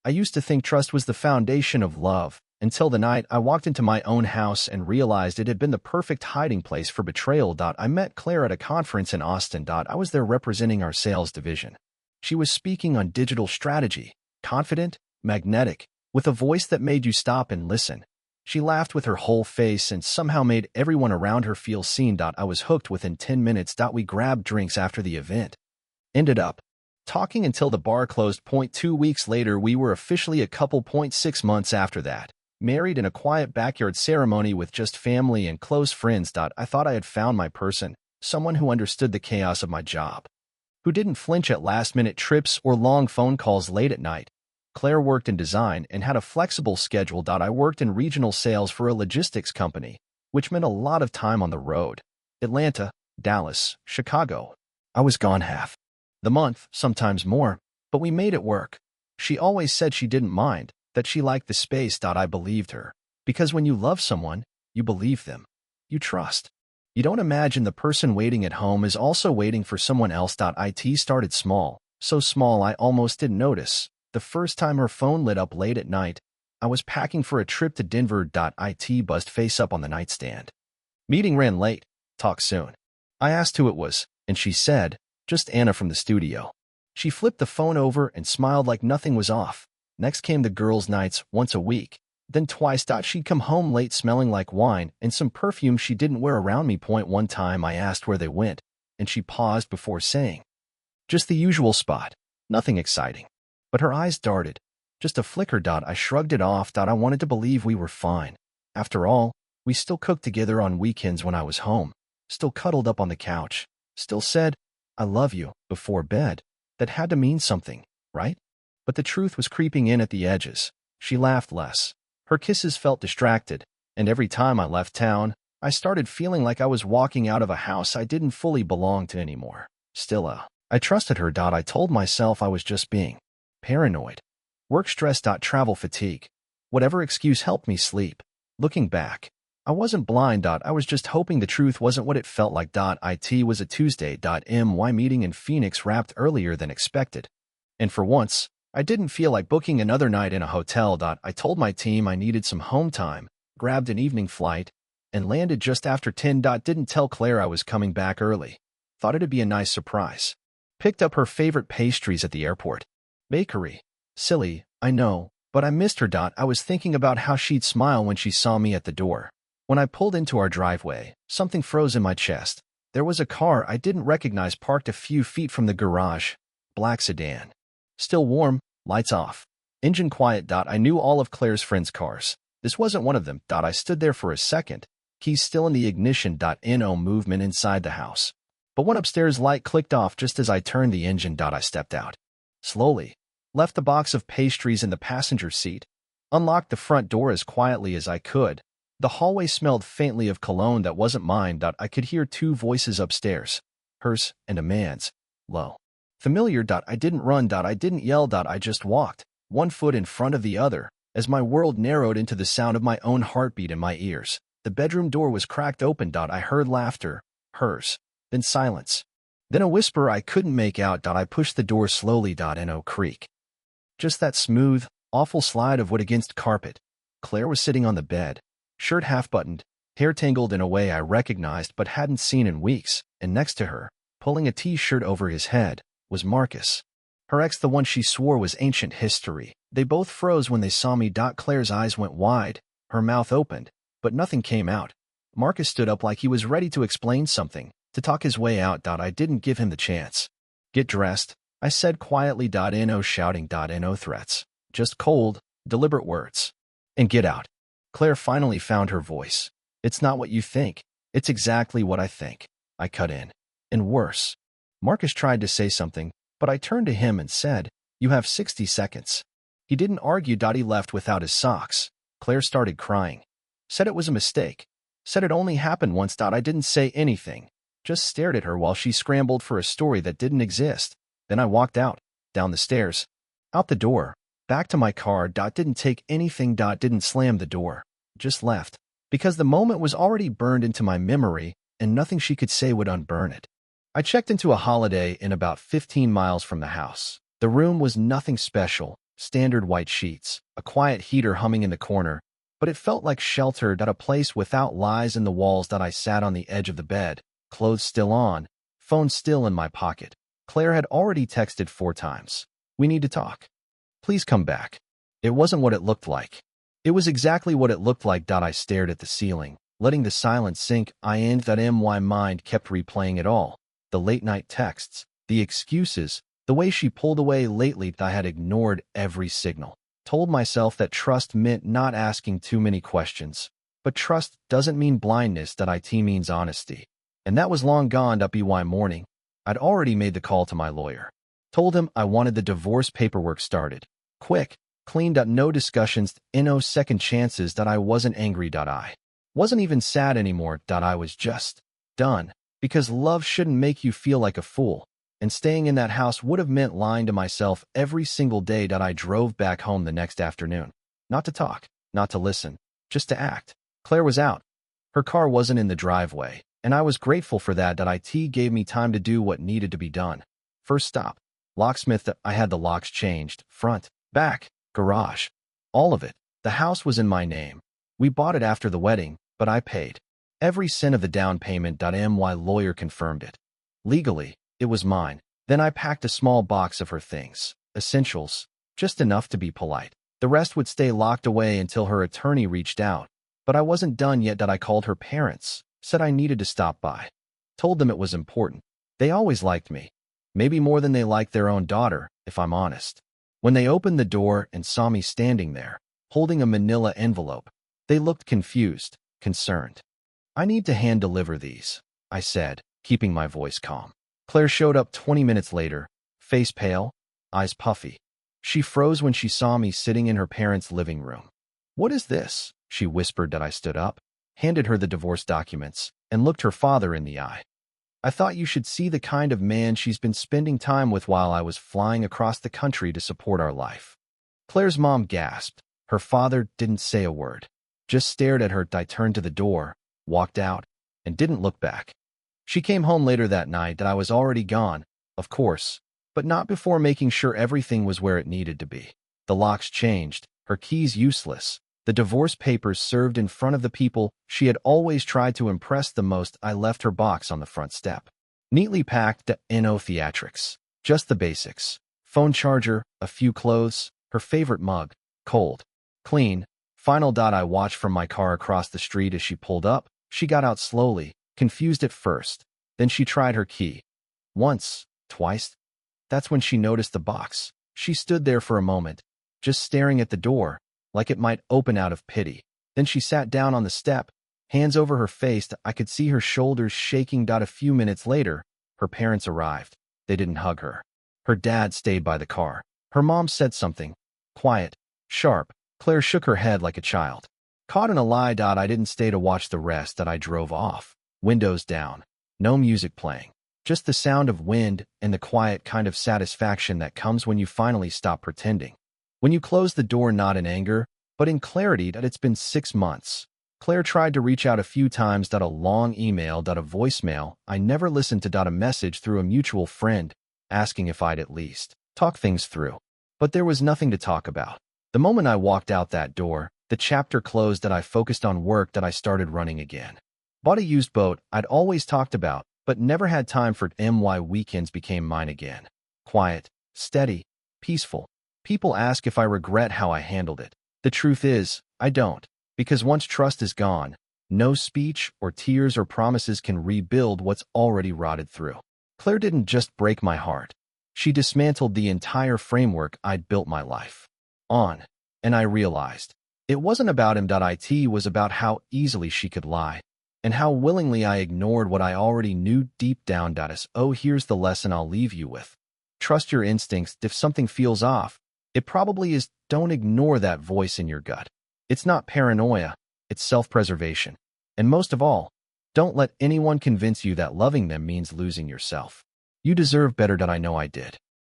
I used to think trust was the foundation of love, until the night I walked into my own house and realized it had been the perfect hiding place for betrayal. I met Claire at a conference in Austin. I was there representing our sales division. She was speaking on digital strategy, confident, magnetic, with a voice that made you stop and listen. She laughed with her whole face and somehow made everyone around her feel seen. I was hooked within 10 minutes. We grabbed drinks after the event. Ended up talking until the bar closed. 2 weeks later, we were officially a couple. 6 months after that, married in a quiet backyard ceremony with just family and close friends. I thought I had found my person, someone who understood the chaos of my job, who didn't flinch at last-minute trips or long phone calls late at night. Claire worked in design and had a flexible schedule. I worked in regional sales for a logistics company, which meant a lot of time on the road. Atlanta, Dallas, Chicago. I was gone half the month, sometimes more, but we made it work. She always said she didn't mind, that she liked the space. I believed her. Because when you love someone, you believe them. You trust. You don't imagine the person waiting at home is also waiting for someone else. It started small, so small I almost didn't notice. The first time her phone lit up late at night, I was packing for a trip to Denver. It buzzed face up on the nightstand. Meeting ran late. Talk soon. I asked who it was, and she said, just Anna from the studio. She flipped the phone over and smiled like nothing was off. Next came the girls' nights, once a week, then twice. She'd come home late smelling like wine and some perfume she didn't wear around me. One time I asked where they went, and she paused before saying, just the usual spot, nothing exciting. But her eyes darted. Just a flicker. I shrugged it off. I wanted to believe we were fine. After all, we still cooked together on weekends when I was home, still cuddled up on the couch, still said, I love you, before bed. That had to mean something, right? But the truth was creeping in at the edges. She laughed less. Her kisses felt distracted, and every time I left town, I started feeling like I was walking out of a house I didn't fully belong to anymore. Still, I trusted her. I told myself I was just being paranoid. Work stress. Travel fatigue. Whatever excuse helped me sleep. Looking back, I wasn't blind. I was just hoping the truth wasn't what it felt like. It was a Tuesday. My meeting in Phoenix wrapped earlier than expected. And for once, I didn't feel like booking another night in a hotel. I told my team I needed some home time, grabbed an evening flight, and landed just after 10. Didn't tell Claire I was coming back early. Thought it'd be a nice surprise. Picked up her favorite pastries at the airport. Bakery. Silly, I know, but I missed her. I was thinking about how she'd smile when she saw me at the door. When I pulled into our driveway, something froze in my chest. There was a car I didn't recognize parked a few feet from the garage. Black sedan. Still warm, lights off. Engine quiet. I knew all of Claire's friends' cars. This wasn't one of them. I stood there for a second, keys still in the ignition. No movement inside the house. But one upstairs light clicked off just as I turned the engine. I stepped out. Slowly. Left the box of pastries in the passenger seat. Unlocked the front door as quietly as I could. The hallway smelled faintly of cologne that wasn't mine. I could hear two voices upstairs. Hers and a man's. Low. Familiar. I didn't run. I didn't yell. I just walked, one foot in front of the other, as my world narrowed into the sound of my own heartbeat in my ears. The bedroom door was cracked open. I heard laughter. Hers. Then silence. Then a whisper I couldn't make out. I pushed the door slowly. No creak. Just that smooth, awful slide of wood against carpet. Claire was sitting on the bed, shirt half-buttoned, hair tangled in a way I recognized but hadn't seen in weeks, and next to her, pulling a T-shirt over his head, was Marcus. Her ex, the one she swore was ancient history. They both froze when they saw me. Claire's eyes went wide, her mouth opened, but nothing came out. Marcus stood up like he was ready to explain something, to talk his way out. I didn't give him the chance. Get dressed, I said quietly. No shouting. No threats. Just cold, deliberate words. And get out. Claire finally found her voice. It's not what you think. It's exactly what I think. I cut in. And worse. Marcus tried to say something, but I turned to him and said, you have 60 seconds. He didn't argue. He left without his socks. Claire started crying. Said it was a mistake. Said it only happened once. I didn't say anything. Just stared at her while she scrambled for a story that didn't exist. Then I walked out, down the stairs, out the door, back to my car. Didn't take anything. Didn't slam the door. Just left. Because the moment was already burned into my memory, and nothing she could say would unburn it. I checked into a Holiday Inn about 15 miles from the house. The room was nothing special, Standard white sheets, a quiet heater humming in the corner, but it felt like shelter at a place without lies in the walls. That I sat on the edge of the bed, clothes still on, phone still in my pocket. Claire had already texted 4 times. We need to talk. Please come back. It wasn't what it looked like. It was exactly what it looked like. I stared at the ceiling, letting the silence sink in. My mind kept replaying it all. The late-night texts, the excuses, the way she pulled away lately. I had ignored every signal. Told myself that trust meant not asking too many questions. But trust doesn't mean blindness. It means honesty. And that was long gone. By morning, I'd already made the call to my lawyer. Told him I wanted the divorce paperwork started. Quick, cleaned up, no discussions, no second chances. I wasn't angry. I wasn't even sad anymore. I was just done. Because love shouldn't make you feel like a fool. And staying in that house would have meant lying to myself every single day. I drove back home the next afternoon. Not to talk, not to listen, just to act. Claire was out. Her car wasn't in the driveway, and I was grateful for that. It gave me time to do what needed to be done. First stop, locksmith. I had the locks changed, front, back, garage, all of it. The house was in my name. We bought it after the wedding, but I paid every cent of the down payment. My lawyer confirmed it. Legally, it was mine. Then I packed a small box of her things, essentials, just enough to be polite. The rest would stay locked away until her attorney reached out. But I wasn't done yet. I called her parents, said I needed to stop by. Told them it was important. They always liked me. Maybe more than they liked their own daughter, if I'm honest. When they opened the door and saw me standing there, holding a manila envelope, they looked confused, concerned. I need to hand deliver these, I said, keeping my voice calm. Claire showed up 20 minutes later, face pale, eyes puffy. She froze when she saw me sitting in her parents' living room. What is this? She whispered. I stood up, handed her the divorce documents, and looked her father in the eye. I thought you should see the kind of man she's been spending time with while I was flying across the country to support our life. Claire's mom gasped. Her father didn't say a word, just stared at her. I turned to the door, walked out, and didn't look back. She came home later that night. I was already gone, of course, but not before making sure everything was where it needed to be. The locks changed, her keys useless, the divorce papers served in front of the people she had always tried to impress the most. I left her box on the front step. Neatly packed, no theatrics, just the basics. Phone charger, a few clothes, her favorite mug, cold, clean. Final. I watched from my car across the street as she pulled up. She got out slowly, confused at first. Then she tried her key. Once, twice. That's when she noticed the box. She stood there for a moment, just staring at the door, like it might open out of pity. Then she sat down on the step, hands over her face. I could see her shoulders shaking. A few minutes later, her parents arrived. They didn't hug her. Her dad stayed by the car. Her mom said something, quiet, sharp. Claire shook her head like a child. Caught in a lie. I didn't stay to watch the rest. I drove off, windows down, no music playing, just the sound of wind and the quiet kind of satisfaction that comes when you finally stop pretending. When you close the door, not in anger, but in clarity. It's been 6 months. Claire tried to reach out a few times. A long email. A voicemail. I never listened to. A message through a mutual friend, asking if I'd at least talk things through. But there was nothing to talk about. The moment I walked out that door, the chapter closed. I focused on work. I started running again. Bought a used boat I'd always talked about, but never had time for. My weekends became mine again. Quiet, steady, peaceful. People ask if I regret how I handled it. The truth is, I don't. Because once trust is gone, no speech or tears or promises can rebuild what's already rotted through. Claire didn't just break my heart. She dismantled the entire framework I'd built my life on. And I realized it wasn't about him. It was about how easily she could lie, and how willingly I ignored what I already knew deep down. Here's the lesson I'll leave you with. Trust your instincts. If something feels off, it probably is. Don't ignore that voice in your gut. It's not paranoia, it's self-preservation. And most of all, don't let anyone convince you that loving them means losing yourself. You deserve better. I know I did.